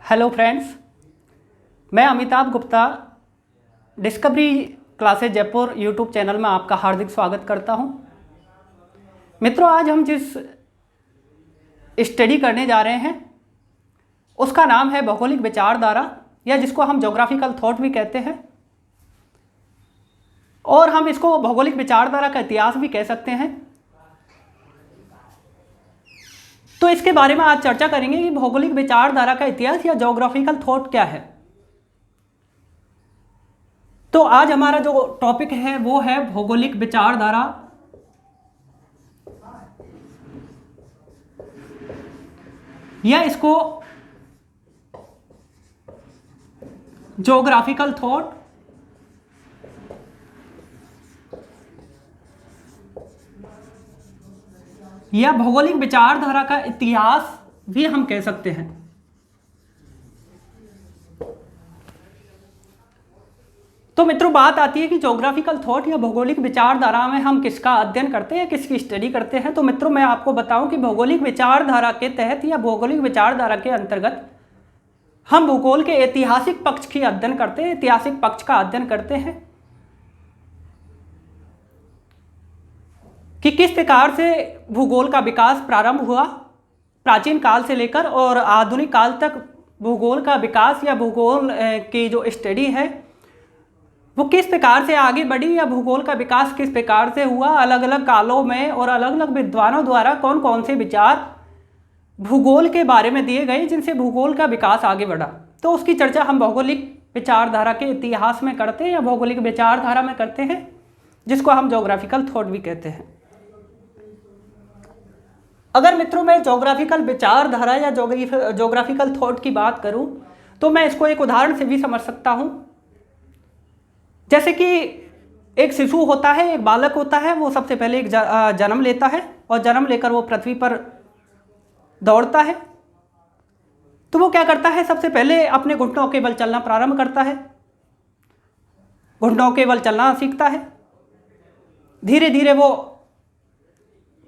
Hello friends, मैं Amitabh Gupta discovery classes Jaipur YouTube channel में आपका हार्दिक स्वागत करता हूं। मित्रों, आज हम जिस स्टडी करने जा रहे हैं उसका नाम है भौगोलिक विचारधारा, या जिसको हम ज्योग्राफिकल थॉट भी कहते हैं, और हम इसको भौगोलिक विचारधारा का इतिहास भी कह सकते हैं। तो इसके बारे में आज चर्चा करेंगे कि भौगोलिक विचारधारा का इतिहास या ज्योग्राफिकल थॉट क्या है। तो आज हमारा जो टॉपिक है वो है भौगोलिक विचारधारा, या इसको ज्योग्राफिकल थॉट या भौगोलिक विचारधारा का इतिहास भी हम कह सकते हैं। तो मित्रों, बात आती है कि ज्योग्राफिकल थॉट या भौगोलिक विचारधारा में हम किसका अध्ययन करते हैं, किसकी स्टडी करते हैं। तो मित्रों, मैं आपको बताऊं कि भौगोलिक विचारधारा के तहत या भौगोलिक विचारधारा के अंतर्गत हम भूगोल के ऐतिहासिक पक्ष की अध्ययन करते हैं, ऐतिहासिक पक्ष का अध्ययन करते हैं कि किस प्रकार से भूगोल का विकास प्रारंभ हुआ प्राचीन काल से लेकर और आधुनिक काल तक। भूगोल का विकास या भूगोल की जो स्टडी है वो किस प्रकार से आगे बढ़ी, या भूगोल का विकास किस प्रकार से हुआ अलग अलग कालों में, और अलग अलग विद्वानों द्वारा कौन कौन से विचार भूगोल के बारे में दिए गए जिनसे भूगोल का विकास आगे बढ़ा। तो उसकी चर्चा हम भौगोलिक विचारधारा के इतिहास में करते हैं या भौगोलिक विचारधारा में करते हैं, जिसको हम ज्योग्राफिकल थॉट भी कहते हैं। अगर मित्रों मैं ज्योग्राफिकल विचारधारा या ज्योग्राफिकल थॉट की बात करूं तो मैं इसको एक उदाहरण से भी समझ सकता हूं। जैसे कि एक शिशु होता है, एक बालक होता है, वो सबसे पहले एक जन्म लेता है और जन्म लेकर वो पृथ्वी पर दौड़ता है। तो वो क्या करता है, सबसे पहले अपने घुटनों के बल चलना प्रारंभ करता है, घुटनों के बल चलना सीखता है। धीरे धीरे वो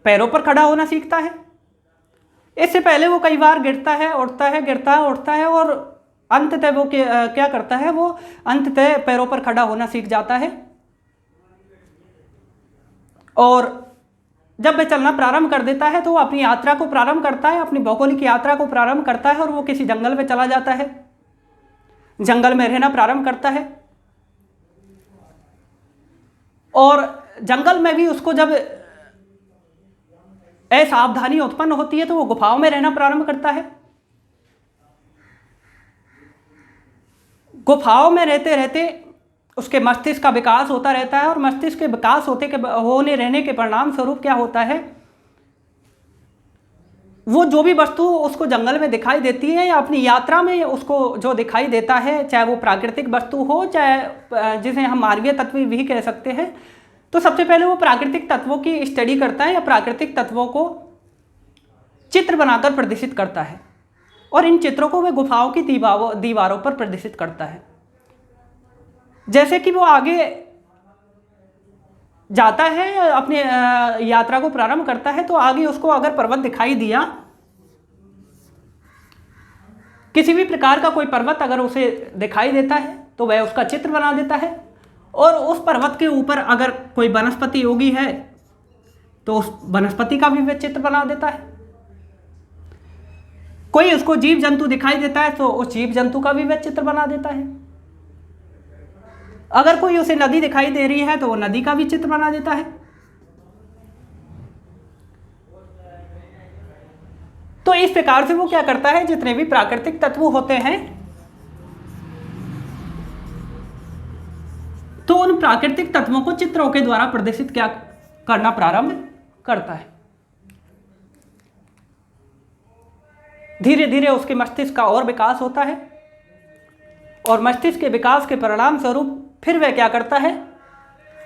पैरों पर खड़ा होना सीखता है। इससे पहले वो कई बार गिरता है, उठता है, गिरता है, उठता है, और अंततः वो क्या करता है, वो अंततः पैरों पर खड़ा होना सीख जाता है। और जब वह चलना प्रारंभ कर देता है तो वो अपनी यात्रा को प्रारंभ करता है, अपनी भौगोलिक यात्रा को प्रारंभ करता है, और वो किसी जंगल में चला जाता है, जंगल में रहना प्रारंभ करता है। और जंगल में भी उसको जब असावधानी उत्पन्न होती है तो वो गुफाओं में रहना प्रारंभ करता है। गुफाओं में रहते रहते उसके मस्तिष्क का विकास होता रहता है, और मस्तिष्क के विकास होने रहने के परिणाम स्वरूप क्या होता है, वो जो भी वस्तु उसको जंगल में दिखाई देती है या अपनी यात्रा में उसको जो दिखाई देता है, चाहे वो प्राकृतिक वस्तु हो, चाहे जिसे हम मानवीय तत्व भी कह सकते हैं, तो सबसे पहले वो प्राकृतिक तत्वों की स्टडी करता है या प्राकृतिक तत्वों को चित्र बनाकर प्रदर्शित करता है, और इन चित्रों को वह गुफाओं की दीवारों पर प्रदर्शित करता है। जैसे कि वो आगे जाता है, अपने यात्रा को प्रारंभ करता है, तो आगे उसको अगर पर्वत दिखाई दिया, किसी भी प्रकार का कोई पर्वत अगर उसे दिखाई देता है तो वह उसका चित्र बना देता है। और उस पर्वत के ऊपर अगर कोई वनस्पति उगी है तो उस वनस्पति का भी वह चित्र बना देता है। कोई उसको जीव जंतु दिखाई देता है तो उस जीव जंतु का भी वह चित्र बना देता है। अगर कोई उसे नदी दिखाई दे रही है तो वो नदी का भी चित्र बना देता है। तो इस प्रकार से वो क्या करता है, जितने भी प्राकृतिक तत्व होते हैं तो उन प्राकृतिक तत्वों को चित्रों के द्वारा प्रदर्शित क्या करना प्रारंभ करता है। धीरे धीरे उसके मस्तिष्क का और विकास होता है, और मस्तिष्क के विकास के परिणाम स्वरूप फिर वह क्या करता है,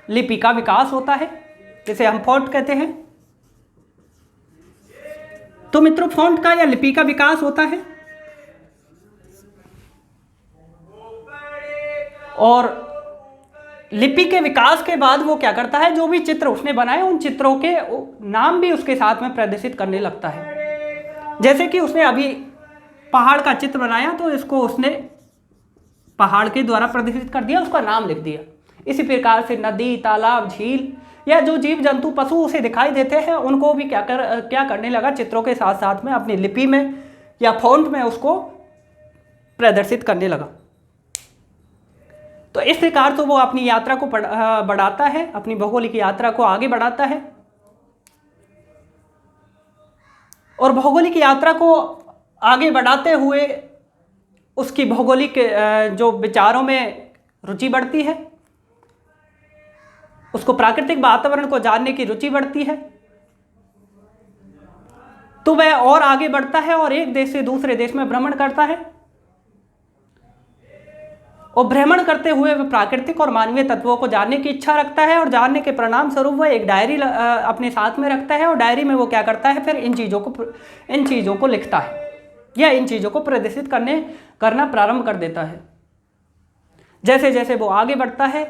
लिपि का विकास होता है, जिसे हम फॉन्ट कहते हैं। तो मित्रों, फॉन्ट का या लिपि का विकास होता है, और लिपि के विकास के बाद वो क्या करता है, जो भी चित्र उसने बनाए उन चित्रों के नाम भी उसके साथ में प्रदर्शित करने लगता है। जैसे कि उसने अभी पहाड़ का चित्र बनाया तो इसको उसने पहाड़ के द्वारा प्रदर्शित कर दिया, उसका नाम लिख दिया। इसी प्रकार से नदी, तालाब, झील या जो जीव जंतु पशु उसे दिखाई देते हैं उनको भी क्या करने लगा, चित्रों के साथ साथ में अपनी लिपि में या फॉन्ट में उसको प्रदर्शित करने लगा। तो इस प्रकार तो वो अपनी यात्रा को बढ़ाता है, अपनी भौगोलिक यात्रा को आगे बढ़ाता है और भौगोलिक यात्रा को आगे बढ़ाते हुए उसकी भौगोलिक जो विचारों में रुचि बढ़ती है, उसको प्राकृतिक वातावरण को जानने की रुचि बढ़ती है, तो वह और आगे बढ़ता है और एक देश से दूसरे देश में भ्रमण करता है और भ्रमण करते हुए वह प्राकृतिक और मानवीय तत्वों को जानने की इच्छा रखता है और जानने के परिणाम स्वरूप वह एक डायरी अपने साथ में रखता है और डायरी में वो क्या करता है, फिर इन चीज़ों को लिखता है या इन चीज़ों को प्रदर्शित करना प्रारंभ कर देता है। जैसे जैसे वो आगे बढ़ता है,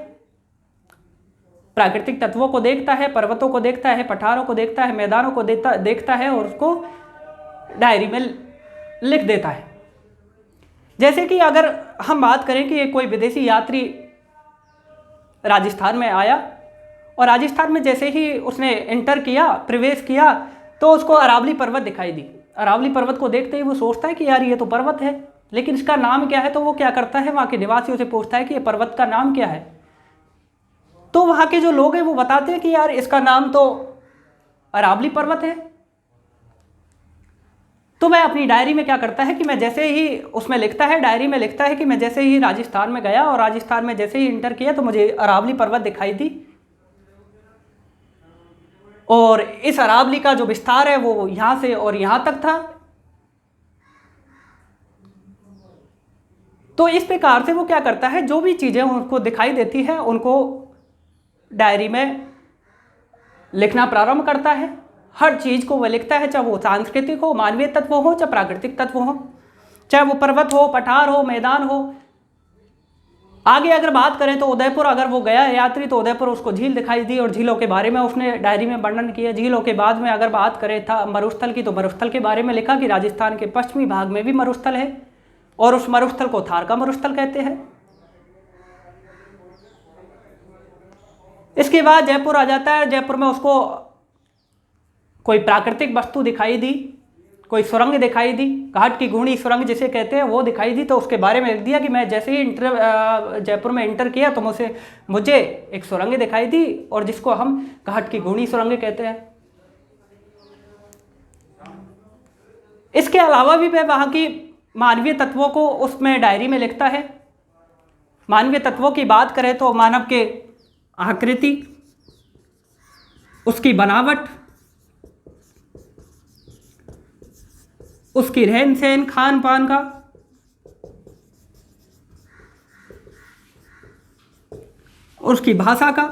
प्राकृतिक तत्वों को देखता है, पर्वतों को देखता है, पठारों को देखता है, मैदानों को देखता है और उसको डायरी में लिख देता है। जैसे कि अगर हम बात करें कि कोई विदेशी यात्री राजस्थान में आया और राजस्थान में जैसे ही उसने एंटर किया, प्रवेश किया, तो उसको अरावली पर्वत दिखाई दी। अरावली पर्वत को देखते ही वो सोचता है कि यार ये तो पर्वत है, लेकिन इसका नाम क्या है। तो वो क्या करता है, वहाँ के निवासियों से पूछता है कि ये पर्वत का नाम क्या है। तो वहाँ के जो लोग हैं वो बताते हैं कि यार इसका नाम तो अरावली पर्वत है। तो वह अपनी डायरी में क्या करता है कि मैं जैसे ही उसमें लिखता है, डायरी में लिखता है कि मैं जैसे ही राजस्थान में गया और राजस्थान में जैसे ही इंटर किया तो मुझे अरावली पर्वत दिखाई दी और इस अरावली का जो विस्तार है वो यहाँ से और यहाँ तक था। तो इस प्रकार से वो क्या करता है, जो भी चीज़ें उनको दिखाई देती है उनको डायरी में लिखना प्रारंभ करता है। हर चीज़ को वह लिखता है, चाहे वो सांस्कृतिक हो, मानवीय तत्व हो, चाहे प्राकृतिक तत्व हो, चाहे वो पर्वत हो, पठार हो, मैदान हो। आगे अगर बात करें तो उदयपुर अगर वो गया यात्री तो उदयपुर उसको झील दिखाई दी और झीलों के बारे में उसने डायरी में वर्णन किया। झीलों के बाद में अगर बात करें था मरुस्थल की, तो मरुस्थल के बारे में लिखा कि राजस्थान के पश्चिमी भाग में भी मरुस्थल है और उस मरुस्थल को थार का मरुस्थल कहते हैं। इसके बाद जयपुर आ जाता है। जयपुर में उसको कोई प्राकृतिक वस्तु दिखाई दी, कोई सुरंग दिखाई दी, घाट की घूर्णी सुरंग जिसे कहते हैं वो दिखाई दी। तो उसके बारे में लिख दिया कि मैं जैसे ही जयपुर में इंटर किया तो मुझे एक सुरंग दिखाई दी और जिसको हम घाट की घूर्णी सुरंग कहते हैं। इसके अलावा भी वह वहाँ की मानवीय तत्वों को उसमें डायरी में लिखता है। मानवीय तत्वों की बात करें तो मानव के आकृति, उसकी बनावट, उसकी रहन सहन, खान पान का, उसकी भाषा का,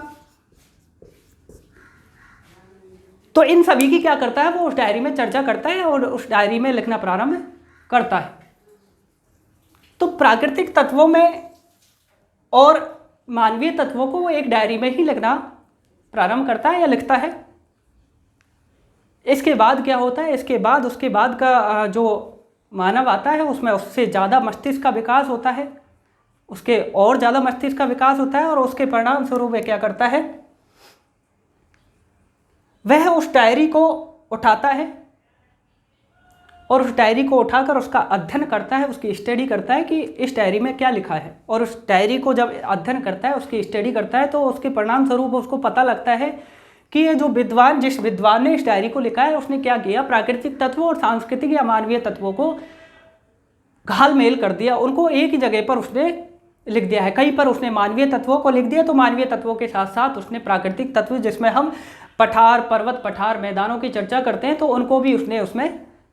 तो इन सभी की क्या करता है वो उस डायरी में चर्चा करता है और उस डायरी में लिखना प्रारंभ करता है। तो प्राकृतिक तत्वों में और मानवीय तत्वों को वो एक डायरी में ही लिखना प्रारंभ करता है या लिखता है। इसके बाद क्या होता है, उसके बाद का जो मानव आता है उसमें उससे ज़्यादा मस्तिष्क का विकास होता है, उसके और ज़्यादा मस्तिष्क का विकास होता है और उसके परिणाम स्वरूप वह क्या करता है, वह उस डायरी को उठाता है और उस डायरी को उठाकर उसका अध्ययन करता है, उसकी स्टडी करता है कि इस डायरी में क्या लिखा है। और उस डायरी को जब अध्ययन करता है, उसकी स्टडी करता है, तो उसके परिणाम स्वरूप उसको पता लगता है कि ये जो जिस विद्वान ने इस डायरी को लिखा है उसने क्या किया, प्राकृतिक तत्वों और सांस्कृतिक या मानवीय तत्वों को घालमेल कर दिया, उनको एक ही जगह पर उसने लिख दिया है। कहीं पर उसने मानवीय तत्वों को लिख दिया तो मानवीय तत्वों के साथ साथ उसने प्राकृतिक तत्व जिसमें हम पठार, पर्वत, पठार, मैदानों की चर्चा करते हैं तो उनको भी उसने उसमें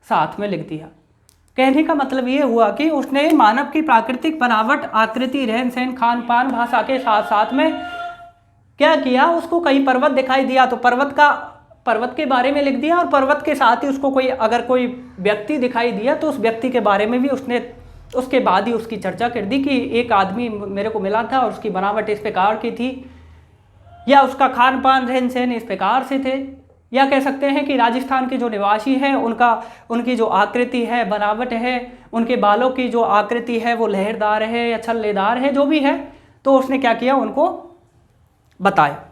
साथ में लिख दिया। कहने का मतलब ये हुआ कि उसने मानव की प्राकृतिक बनावट, आकृति, रहन सहन, खान पान, भाषा के साथ साथ में क्या किया, उसको कहीं पर्वत दिखाई दिया तो पर्वत के बारे में लिख दिया और पर्वत के साथ ही उसको अगर कोई व्यक्ति दिखाई दिया तो उस व्यक्ति के बारे में भी उसने उसके बाद ही उसकी चर्चा कर दी कि एक आदमी मेरे को मिला था और उसकी बनावट इस प्रकार की थी या उसका खान पान, रहन सहन इस प्रकार से थे। या कह सकते हैं कि राजस्थान के जो निवासी हैं उनकी जो आकृति है, बनावट है, उनके बालों की जो आकृति है वो लहरदार है या छल्लेदार है, जो भी है, तो उसने क्या किया, उनको बताया।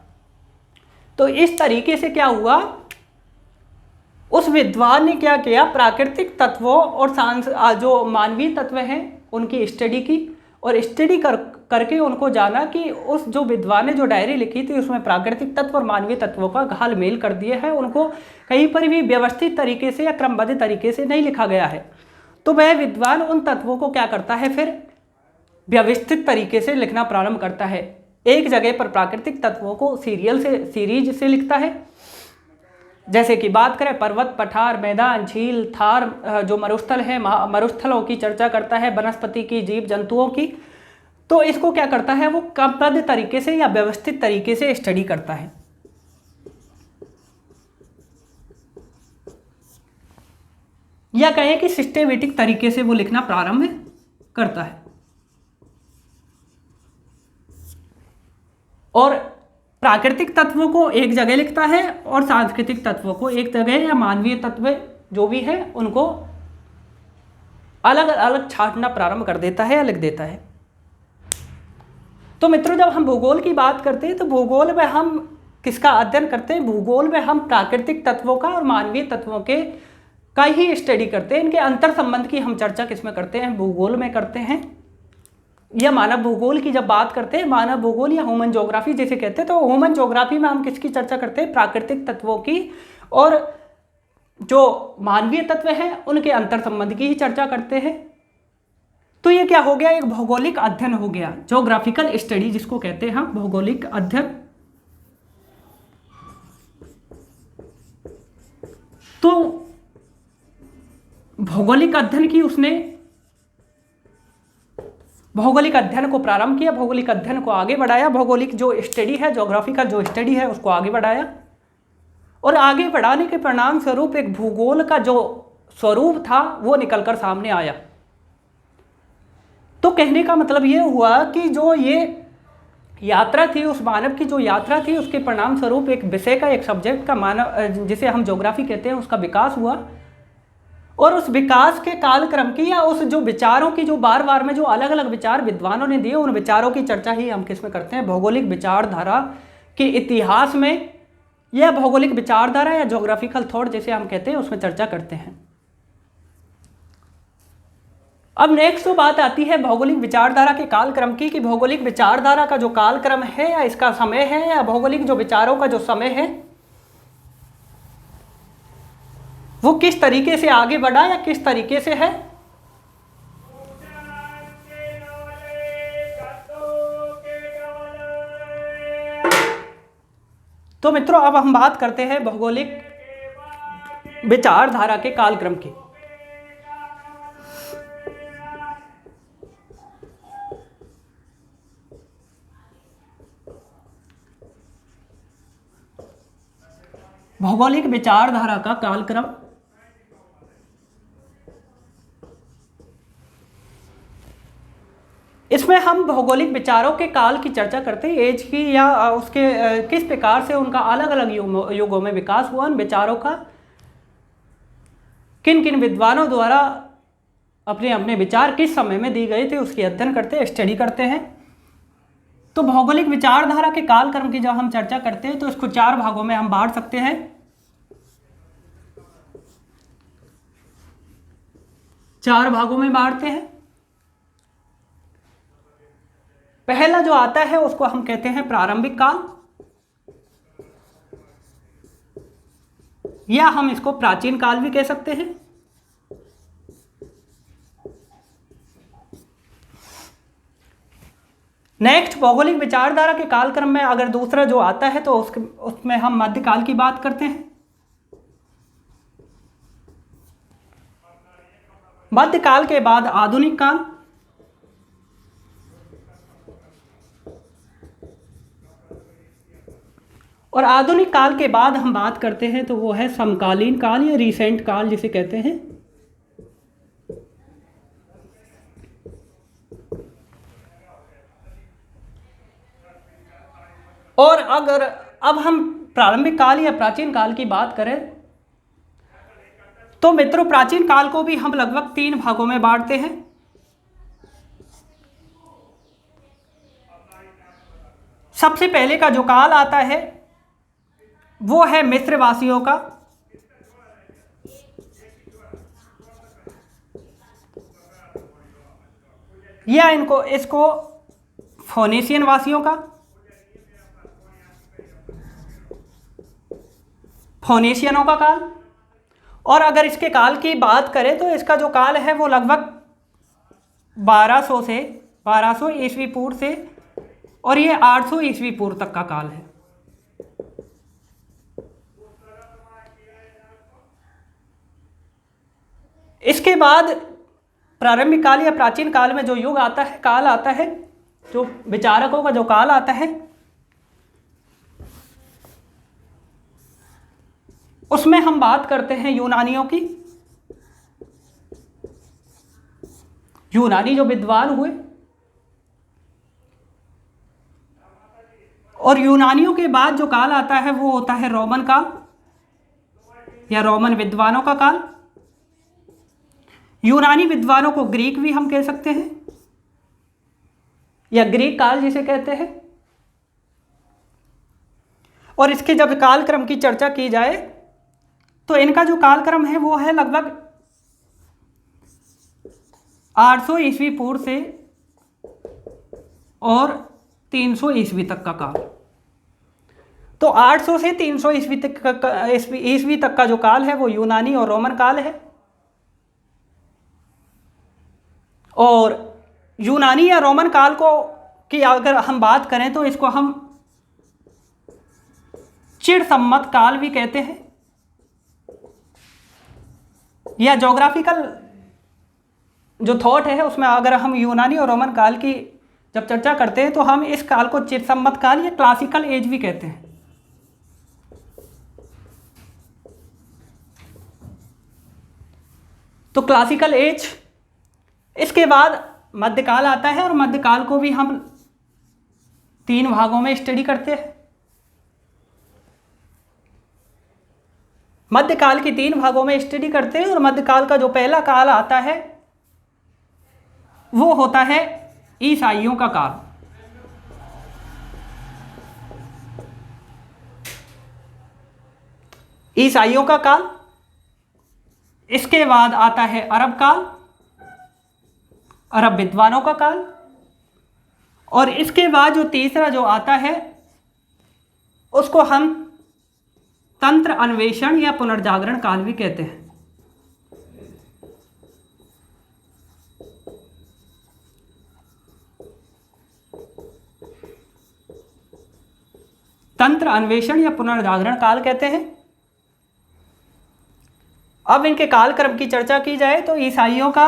तो इस तरीके से क्या हुआ, उस विद्वान ने क्या किया, प्राकृतिक तत्वों और जो मानवीय तत्व हैं उनकी स्टडी की, और स्टडी करके उनको जाना कि उस जो विद्वान ने जो डायरी लिखी थी उसमें प्राकृतिक तत्व और मानवीय तत्वों का घालमेल कर दिया है, उनको कहीं पर भी व्यवस्थित तरीके से या क्रमबद्ध तरीके से नहीं लिखा गया है। तो वह विद्वान उन तत्वों को क्या करता है, फिर व्यवस्थित तरीके से लिखना प्रारंभ करता है। एक जगह पर प्राकृतिक तत्वों को सीरीज से लिखता है, जैसे कि बात करें पर्वत, पठार, मैदान, झील, थार, जो मरुस्थल है, मरुस्थलों की चर्चा करता है, वनस्पति की, जीव जंतुओं की। तो इसको क्या करता है, वो क्रमबद्ध तरीके से या व्यवस्थित तरीके से स्टडी करता है। या कहें कि सिस्टेमेटिक तरीके से वो लिखना प्रारंभ करता है। और प्राकृतिक तत्वों को एक जगह लिखता है और सांस्कृतिक तत्वों को एक जगह, या मानवीय तत्व जो भी है उनको अलग अलग छांटना प्रारंभ कर देता है या लिख देता है। तो मित्रों, जब हम भूगोल की बात करते हैं तो भूगोल में हम किसका अध्ययन करते हैं, भूगोल में हम प्राकृतिक तत्वों का और मानवीय तत्वों के का ही स्टडी करते हैं। इनके अंतर संबंध की हम चर्चा किसमें करते हैं, भूगोल में करते हैं। या मानव भूगोल की जब बात करते हैं, मानव भूगोल या ह्यूमन ज्योग्राफी जैसे कहते हैं, तो ह्यूमन ज्योग्राफी में हम किसकी चर्चा करते हैं, प्राकृतिक तत्वों की और जो मानवीय तत्व हैं उनके अंतर संबंध की ही चर्चा करते हैं। तो ये क्या हो गया, एक भौगोलिक अध्ययन हो गया, ज्योग्राफिकल स्टडी जिसको कहते हैं हम, भौगोलिक अध्ययन। तो भौगोलिक अध्ययन की उसने भौगोलिक अध्ययन को प्रारंभ किया, भौगोलिक अध्ययन को आगे बढ़ाया, भौगोलिक जो स्टडी है, ज्योग्राफिकल जो स्टडी है उसको आगे बढ़ाया, और आगे बढ़ाने के परिणाम स्वरूप एक भूगोल का जो स्वरूप था वो निकलकर सामने आया। तो कहने का मतलब ये हुआ कि जो ये यात्रा थी, उस मानव की जो यात्रा थी, उसके परिणाम स्वरूप एक विषय का, एक सब्जेक्ट का, मानव जिसे हम ज्योग्राफी कहते हैं, उसका विकास हुआ। और उस विकास के कालक्रम की या उस जो विचारों की, जो बार बार में जो अलग अलग विचार विद्वानों ने दिए, उन विचारों की चर्चा ही हम किस में करते हैं, भौगोलिक विचारधारा के इतिहास में, या भौगोलिक विचारधारा या ज्योग्राफिकल थॉट जैसे हम कहते हैं उसमें चर्चा करते हैं। अब नेक्स्ट तो बात आती है भौगोलिक विचारधारा के कालक्रम की, कि भौगोलिक विचारधारा का जो कालक्रम है या इसका समय है, या भौगोलिक जो विचारों का जो समय है वो किस तरीके से आगे बढ़ा या किस तरीके से है। तो मित्रों, अब हम बात करते हैं भौगोलिक विचारधारा के कालक्रम की। भौगोलिक विचारधारा का कालक्रम, इसमें हम भौगोलिक विचारों के काल की चर्चा करते हैं, एज की, या उसके किस प्रकार से उनका अलग अलग युगों में विकास हुआ, उन विचारों का किन किन विद्वानों द्वारा अपने अपने विचार किस समय में दिए गए थे, उसकी अध्ययन करते हैं, स्टडी करते हैं। तो भौगोलिक विचारधारा के कालक्रम की जब हम चर्चा करते हैं तो इसको 4 भागों में हम बांट सकते हैं। 4 भागों में बांटते हैं। पहला जो आता है उसको हम कहते हैं प्रारंभिक काल, या हम इसको प्राचीन काल भी कह सकते हैं। नेक्स्ट, भौगोलिक विचारधारा के कालक्रम में अगर दूसरा जो आता है तो उसमें हम मध्यकाल की बात करते हैं। मध्यकाल के बाद आधुनिक काल, और आधुनिक काल के बाद हम बात करते हैं तो वो है समकालीन काल या रिसेंट काल जिसे कहते हैं। और अगर अब हम प्रारंभिक काल या प्राचीन काल की बात करें तो मित्रों, प्राचीन काल को भी हम लगभग 3 भागों में बांटते हैं। सबसे पहले का जो काल आता है वो है मिस्रवासियों का, या इसको फोनीशियन वासियों का, फोनीशियनों का काल। और अगर इसके काल की बात करें तो इसका जो काल है वो लगभग 1200 ईस्वी पूर्व से, और ये 800 ईस्वी पूर्व तक का काल है। इसके बाद प्रारंभिक काल या प्राचीन काल में जो युग आता है, काल आता है, जो विचारकों का जो काल आता है, उसमें हम बात करते हैं यूनानियों की। यूनानी जो विद्वान हुए, और यूनानियों के बाद जो काल आता है वो होता है रोमन काल या रोमन विद्वानों का काल। यूनानी विद्वानों को ग्रीक भी हम कह सकते हैं, या ग्रीक काल जिसे कहते हैं। और इसके जब कालक्रम की चर्चा की जाए तो इनका जो कालक्रम है वो है लगभग 800 ईस्वी पूर्व से और 300 ईस्वी तक का काल। तो 800 से 300 ईस्वी तक का जो काल है वो यूनानी और रोमन काल है। और यूनानी या रोमन काल को की अगर हम बात करें तो इसको हम चिर सम्मत काल भी कहते हैं, या ज्योग्राफिकल जो थॉट है उसमें अगर हम यूनानी और रोमन काल की जब चर्चा करते हैं तो हम इस काल को चिर सम्मत काल या क्लासिकल एज भी कहते हैं। तो क्लासिकल एज, इसके बाद मध्यकाल आता है, और मध्यकाल को भी हम 3 भागों में स्टडी करते हैं। मध्यकाल की 3 भागों में स्टडी करते हैं, और मध्यकाल का जो पहला काल आता है वो होता है ईसाइयों का काल। ईसाइयों का काल। इसके बाद आता है अरब काल, अरब विद्वानों का काल। और इसके बाद जो तीसरा जो आता है उसको हम तंत्र अन्वेषण या पुनर्जागरण काल भी कहते हैं। तंत्र अन्वेषण या पुनर्जागरण काल कहते हैं। अब इनके कालक्रम की चर्चा की जाए तो ईसाइयों का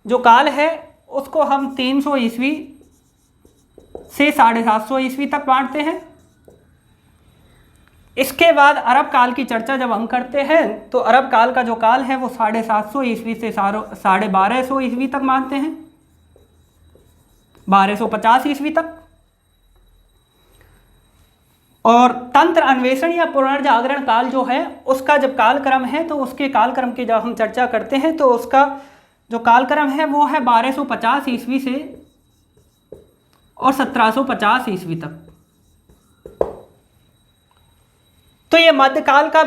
जो काल है उसको हम 300 ईस्वी से 750 ईस्वी तक बांटते हैं। इसके बाद अरब काल की चर्चा जब हम करते हैं तो अरब काल का जो काल है वो 750 ईस्वी से 1250 ईस्वी तक मानते हैं, 1250 ईस्वी तक। और तंत्र अन्वेषण या पुनर्जागरण काल जो है उसका जब कालक्रम है तो उसके कालक्रम की जब हम चर्चा करते हैं तो उसका जो कालक्रम है वो है 1250 ईस्वी से और 1750 ईस्वी तक। तो ये मध्यकाल का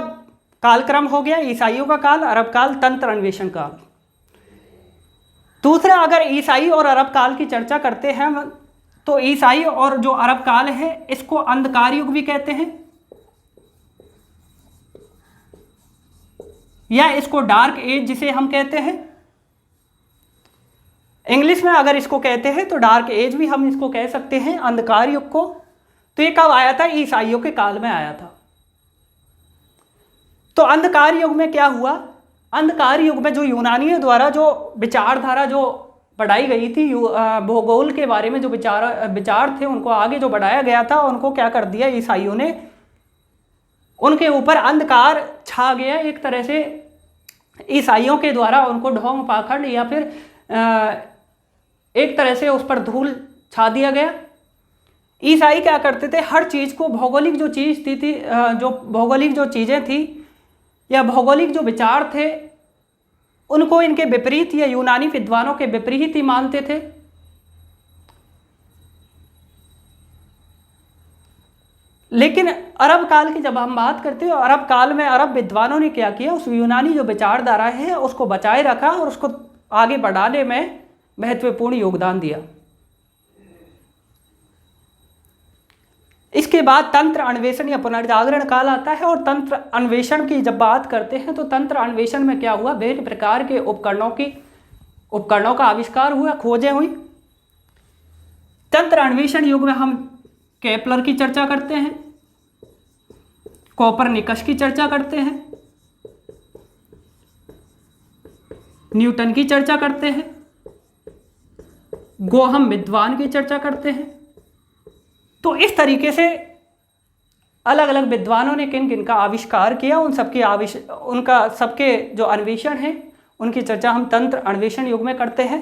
कालक्रम हो गया, ईसाइयों का काल, अरब काल, तंत्र अन्वेषण काल। दूसरा, अगर ईसाई और अरब काल की चर्चा करते हैं तो ईसाई और जो अरब काल है इसको अंधकार युग भी कहते हैं, या इसको डार्क एज जिसे हम कहते हैं। इंग्लिश में अगर इसको कहते हैं तो डार्क एज भी हम इसको कह सकते हैं, अंधकार युग को। तो ये कब आया था? ईसाइयों के काल में आया था। तो अंधकार युग में क्या हुआ? अंधकार युग में जो यूनानियों द्वारा जो विचारधारा जो बढ़ाई गई थी, भूगोल के बारे में जो विचार थे उनको आगे जो बढ़ाया गया था, उनको क्या कर दिया ईसाइयों ने, उनके ऊपर अंधकार छा गया एक तरह से। ईसाइयों के द्वारा उनको ढोंग पाखंड या फिर एक तरह से उस पर धूल छा दिया गया। ईसाई क्या करते थे, हर चीज़ को भौगोलिक जो चीज़ थी जो भौगोलिक जो चीज़ें थी या भौगोलिक जो विचार थे उनको इनके विपरीत या यूनानी विद्वानों के विपरीत ही मानते थे। लेकिन अरब काल की जब हम बात करते हैं, अरब काल में अरब विद्वानों ने क्या किया, उस यूनानी जो विचारधारा है उसको बचाए रखा और उसको आगे बढ़ाने में महत्वपूर्ण योगदान दिया। इसके बाद तंत्र अन्वेषण या पुनर्जागरण काल आता है। और तंत्र अन्वेषण की जब बात करते हैं तो तंत्र अन्वेषण में क्या हुआ, विभिन्न प्रकार के उपकरणों का आविष्कार हुआ, खोजें हुई। तंत्र अन्वेषण युग में हम केपलर की चर्चा करते हैं, कोपरनिकस की चर्चा करते हैं, न्यूटन की चर्चा करते हैं, गोहम विद्वान की चर्चा करते हैं। तो इस तरीके से अलग अलग विद्वानों ने किन किन का आविष्कार किया, उनका सबके जो अन्वेषण है उनकी चर्चा हम तंत्र अन्वेषण युग में करते हैं।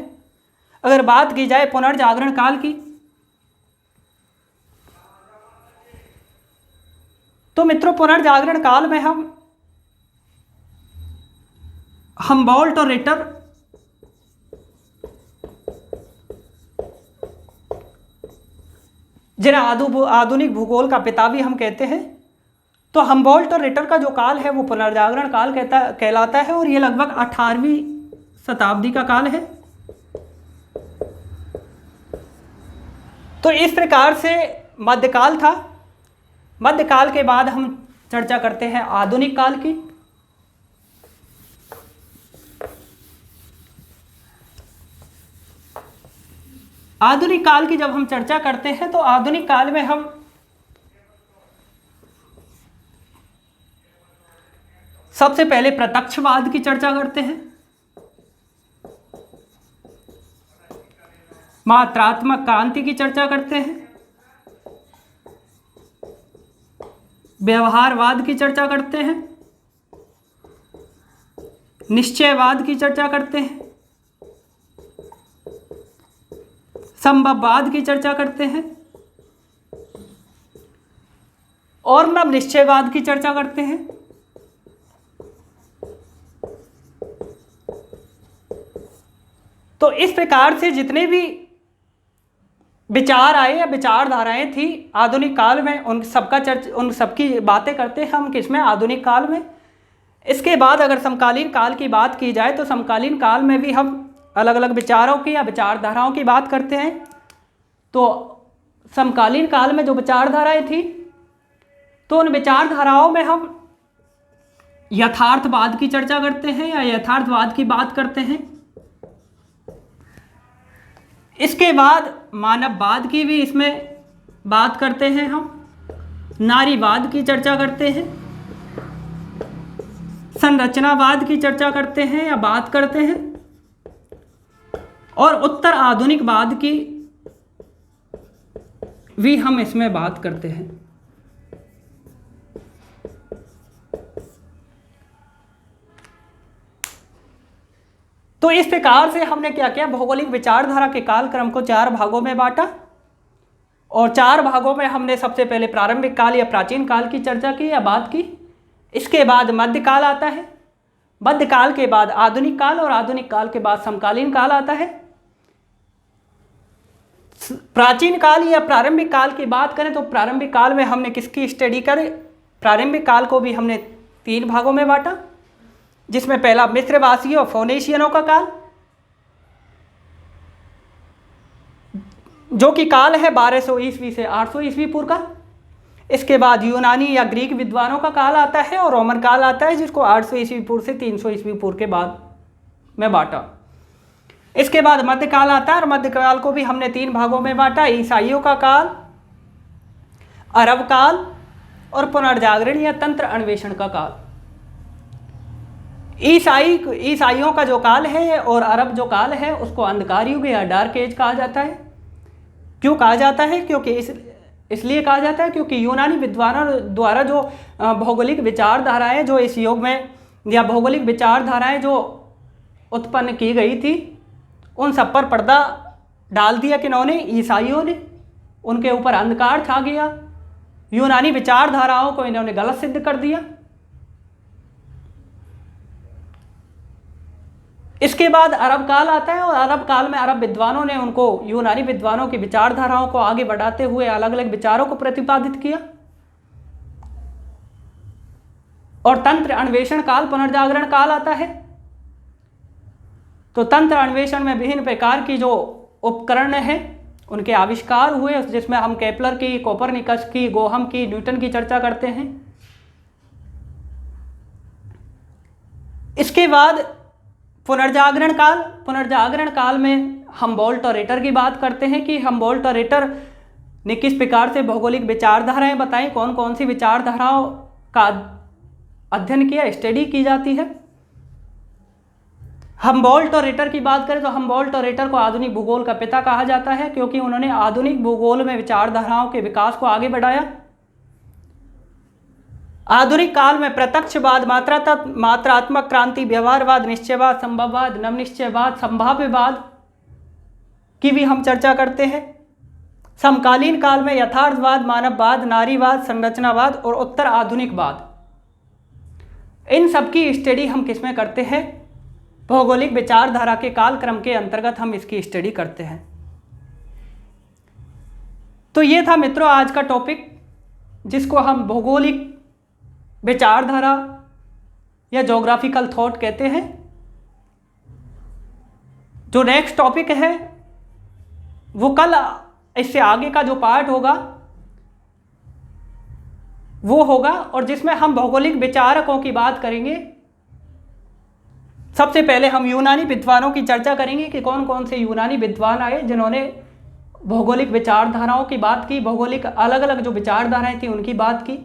अगर बात की जाए पुनर्जागरण काल की, तो मित्रों पुनर्जागरण काल में हम हम्बोल्ट और रिटर जिन्हें आधुनिक भूगोल का पिता भी हम कहते हैं, तो हम्बोल्ट और रिटर का जो काल है वो पुनर्जागरण काल कहलाता है। और ये लगभग 18वीं शताब्दी का काल है। तो इस प्रकार से मध्यकाल था। मध्यकाल के बाद हम चर्चा करते हैं आधुनिक काल की। आधुनिक काल की जब हम चर्चा करते हैं तो आधुनिक काल में हम सबसे पहले प्रत्यक्षवाद की चर्चा करते हैं, मात्रात्मक क्रांति की चर्चा करते हैं, व्यवहारवाद की चर्चा करते हैं, निश्चयवाद की चर्चा करते हैं, संभववाद की चर्चा करते हैं और नव निश्चयवाद की चर्चा करते हैं। तो इस प्रकार से जितने भी विचार आए या विचारधाराएं थी आधुनिक काल में, उन सबकी बातें करते हैं हम किसमें, आधुनिक काल में। इसके बाद अगर समकालीन काल की बात की जाए तो समकालीन काल में भी हम अलग अलग विचारों की या विचारधाराओं की बात करते हैं। तो समकालीन काल में जो विचारधाराएं थी तो उन विचारधाराओं में हम यथार्थवाद की चर्चा करते हैं या यथार्थवाद की बात करते हैं। इसके बाद मानववाद की भी इसमें बात करते हैं हम, नारीवाद की चर्चा करते हैं, संरचनावाद की चर्चा करते हैं या बात करते हैं और उत्तर आधुनिकवाद की भी हम इसमें बात करते हैं। तो इस प्रकार से हमने क्या किया, भौगोलिक विचारधारा के कालक्रम को 4 भागों में बांटा और 4 भागों में हमने सबसे पहले प्रारंभिक काल या प्राचीन काल की चर्चा की या बात की। इसके बाद मध्यकाल आता है, मध्यकाल के बाद आधुनिक काल और आधुनिक काल के बाद समकालीन काल आता है। प्राचीन काल या प्रारंभिक काल की बात करें तो प्रारंभिक काल में हमने किसकी स्टडी करें, प्रारंभिक काल को भी हमने 3 भागों में बांटा, जिसमें पहला मिस्रवासियों और फोनेशियनों का काल, जो कि काल है 1200 ईस्वी से 800 ईस्वी पूर्व का। इसके बाद यूनानी या ग्रीक विद्वानों का काल आता है और रोमन काल आता है, जिसको 800 ईस्वी पूर्व से 300 ईस्वी पूर्व के बाद में बांटा। इसके बाद मध्यकाल आता है और मध्यकाल को भी हमने 3 भागों में बांटा, ईसाइयों का काल, अरब काल और पुनर्जागरण या तंत्र अन्वेषण का काल। ईसाइयों का जो काल है और अरब जो काल है उसको अंधकार युग या डार्क एज कहा जाता है। क्यों कहा जाता है, क्योंकि इसलिए कहा जाता है क्योंकि यूनानी विद्वानों द्वारा जो भौगोलिक विचारधाराएं जो इस युग में या भौगोलिक विचारधाराएं जो उत्पन्न की गई थी उन सब पर पर्दा डाल दिया किन्होंने, ईसाइयों ने। उनके ऊपर अंधकार छा गया, यूनानी विचारधाराओं को इन्होंने गलत सिद्ध कर दिया। इसके बाद अरब काल आता है और अरब काल में अरब विद्वानों ने उनको यूनानी विद्वानों की विचारधाराओं को आगे बढ़ाते हुए अलग अलग विचारों को प्रतिपादित किया। और तंत्र अन्वेषण काल, पुनर्जागरण काल आता है। तो तंत्र अन्वेषण में विभिन्न प्रकार की जो उपकरण हैं उनके आविष्कार हुए, जिसमें हम केपलर की, कोपरनिकस की, गोहम की, न्यूटन की चर्चा करते हैं। इसके बाद पुनर्जागरण काल, पुनर्जागरण काल में हमबोल्ट और रेटर की बात करते हैं कि हमबोल्ट और रेटर ने किस प्रकार से भौगोलिक विचारधाराएं बताई, कौन कौन सी विचारधाराओं का अध्ययन किया, स्टडी की जाती है। हमबोल्ट और रेटर की बात करें तो हमबोल्ट और रेटर को आधुनिक भूगोल का पिता कहा जाता है, क्योंकि उन्होंने आधुनिक भूगोल में विचारधाराओं के विकास को आगे बढ़ाया। आधुनिक काल में प्रत्यक्षवाद, मात्रात्मक क्रांति, व्यवहारवाद, निश्चयवाद, संभववाद, नवनिश्चयवाद, संभाव्यवाद की भी हम चर्चा करते हैं। समकालीन काल में यथार्थवाद, मानववाद, नारीवाद, संरचनावाद और उत्तर आधुनिकवाद, इन सब की स्टडी हम किसमें करते हैं? भौगोलिक विचारधारा के कालक्रम के अंतर्गत हम इसकी स्टडी करते हैं। तो ये था मित्रों आज का टॉपिक, जिसको हम भौगोलिक विचारधारा या ज्योग्राफिकल थॉट कहते हैं। जो नेक्स्ट टॉपिक है वो कल, इससे आगे का जो पार्ट होगा वो होगा, और जिसमें हम भौगोलिक विचारकों की बात करेंगे। सबसे पहले हम यूनानी विद्वानों की चर्चा करेंगे कि कौन कौन से यूनानी विद्वान आए जिन्होंने भौगोलिक विचारधाराओं की बात की, भौगोलिक अलग अलग जो विचारधाराएं थी उनकी बात की।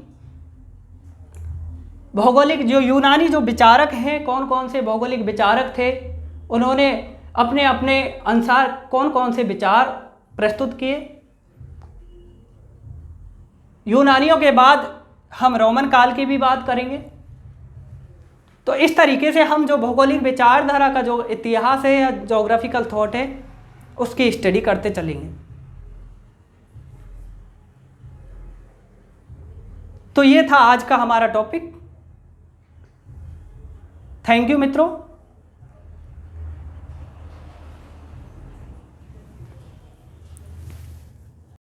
भौगोलिक जो यूनानी जो विचारक हैं, कौन कौन से भौगोलिक विचारक थे, उन्होंने अपने अपने अनुसार कौन कौन से विचार प्रस्तुत किए। यूनानियों के बाद हम रोमन काल की भी बात करेंगे। तो इस तरीके से हम जो भौगोलिक विचारधारा का जो इतिहास है या ज्योग्राफिकल थॉट है उसकी स्टडी करते चलेंगे। तो ये था आज का हमारा टॉपिक। थैंक यू मित्रों।